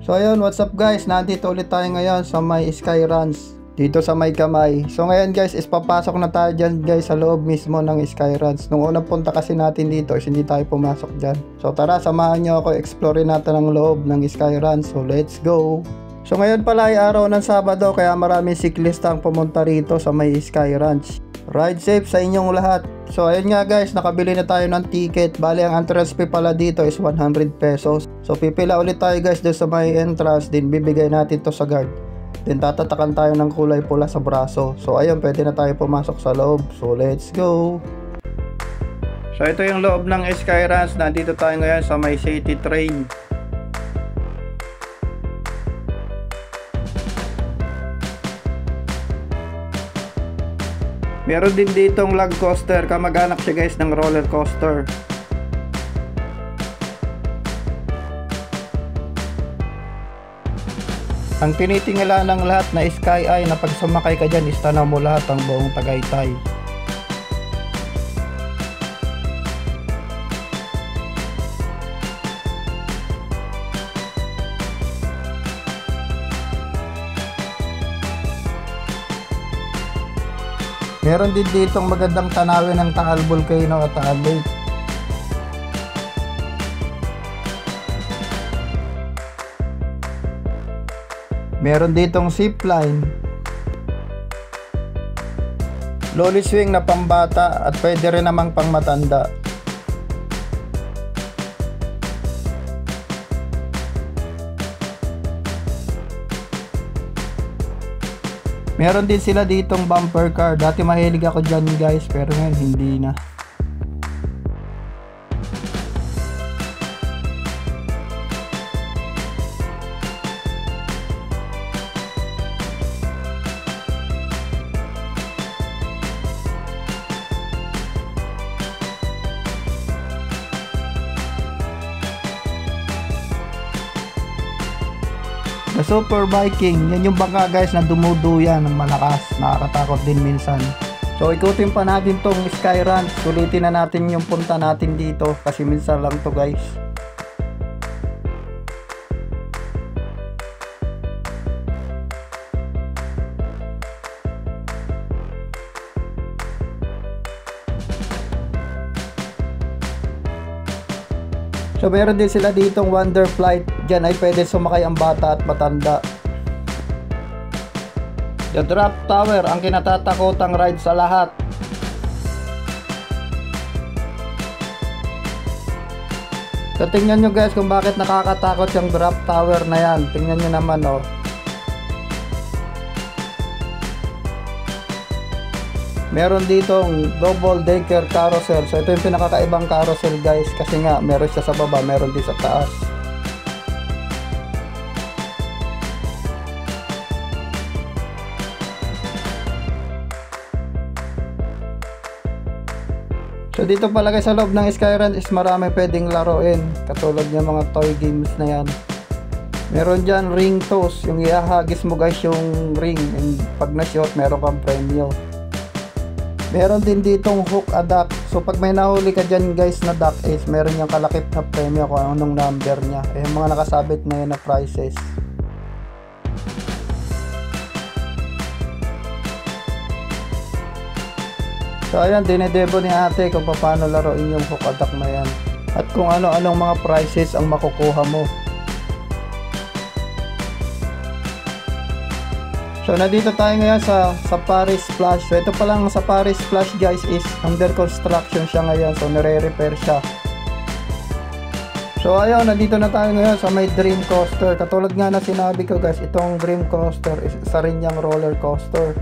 So ayun, what's up guys? Nandito ulit tayo ngayon sa may Sky Ranch, dito sa may Kamay. So ngayon guys, is papasok na tayo dyan guys sa loob mismo ng Sky Ranch. Nung unang punta kasi natin dito is hindi tayo pumasok dyan. So tara, samahan nyo ako, explore natin ang loob ng Sky Ranch. So let's go! So ngayon pala ay araw ng Sabado, kaya maraming siklista ang pumunta rito sa may Sky Ranch. Ride safe sa inyong lahat. So ayun nga guys, nakabili na tayo ng ticket. Bali ang entrance fee pala dito is 100 pesos. So pipila ulit tayo guys doon sa may entrance, din bibigay natin to sa guard. Then tatatakan tayo ng kulay pula sa braso. So ayun, pwede na tayo pumasok sa loob. So let's go. So ito yung loob ng Sky Ranch. Nandito tayo ngayon sa may city train. Meron din ditong log coaster, kamag-anak siya guys ng roller coaster. Ang tinitingala ng lahat na Sky Eye na pag sumakay ka dyan is tanaw mo lahat ang buong Tagaytay. Meron din ditong magandang tanawin ng Taal Volcano at Taal Lake. Meron ditong zipline, lolly swing na pambata at pwede rin namang pang matanda. Meron din sila ditong bumper car. Dati mahilig ako dyan guys, pero ngayon hindi na. The Super Viking, yan yung bangka guys na dumuduyan ng malakas, nakakatakot din minsan. So ikutin pa natin tong Sky Ranch, sulitin na natin yung punta natin dito kasi minsan lang to guys. So meron din sila ditong Wonder Flight. Diyan ay pwede sumakay ang bata at matanda. The Drop Tower, ang kinatatakotang ride sa lahat. So tingnan nyo guys kung bakit nakakatakot yung Drop Tower na yan. Tingnan nyo naman oh. Meron ditong double decker carousel. So ito yung pinakakaibang carousel guys, kasi nga meron siya sa baba, meron din sa taas. So dito pala guys sa loob ng Sky Ranch is marami pwedeng laruin, katulad ng mga toy games na yan. Meron dyan ring toss, yung ihahagis mo guys yung ring, and pag na-shot meron kang premyo. Meron din ditong hook a duck. So pag may nahuli ka dyan guys na duck is meron yung kalakip na premyo kung anong number niya. Eh mga nakasabit na yun na prizes. So ayan, dinedebo ni ate kung paano laruin yung hook a duck na yan. At kung ano-anong mga prizes ang makukuha mo. So nandito tayo ngayon sa Paris Splash. So ito pa lang sa Paris Splash guys is under construction siya ngayon. So nire-repair siya. So ayun, nandito na tayo ngayon sa may Dream Coaster. Katulad nga na sinabi ko guys, itong Dream Coaster is isa rin niyang roller coaster.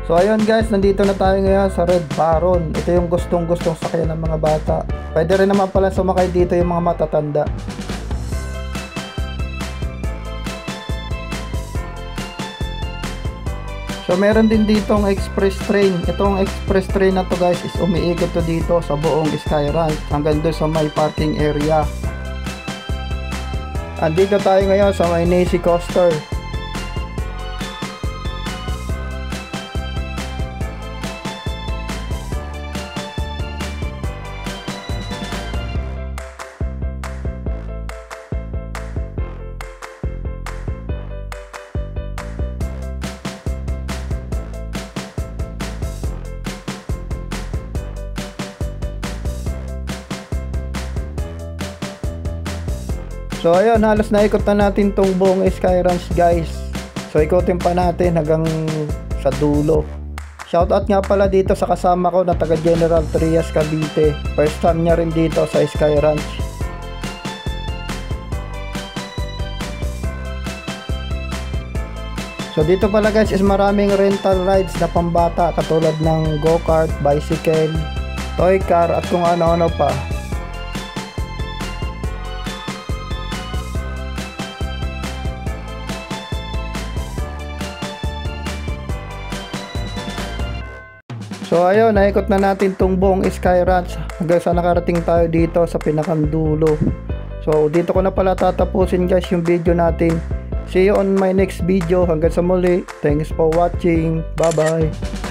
So ayun guys, nandito na tayo ngayon sa Red Baron. Ito yung gustong sakyan ng mga bata. Pwede rin naman pala sumakay dito yung mga matatanda. So meron din ditong express train. Itong express train na to guys is umiikot to dito sa buong Sky Ranch hanggang doon sa may parking area. Andito tayo ngayon sa may Nacy Coaster. So ayun, halos naikot na natin tong buong Sky Ranch guys. So ikutin pa natin hanggang sa dulo. Shoutout nga pala dito sa kasama ko na taga General Trias, Cavite. First time niya rin dito sa Sky Ranch. So dito pala guys is maraming rental rides na pambata katulad ng go-kart, bicycle, toy car at kung ano-ano pa. So ayun, naikot na natin tong buong Sky Ranch hanggang sa nakarating tayo dito sa pinakandulo. So dito ko na pala tatapusin guys yung video natin. See you on my next video. Hanggang sa muli. Thanks for watching. Bye bye.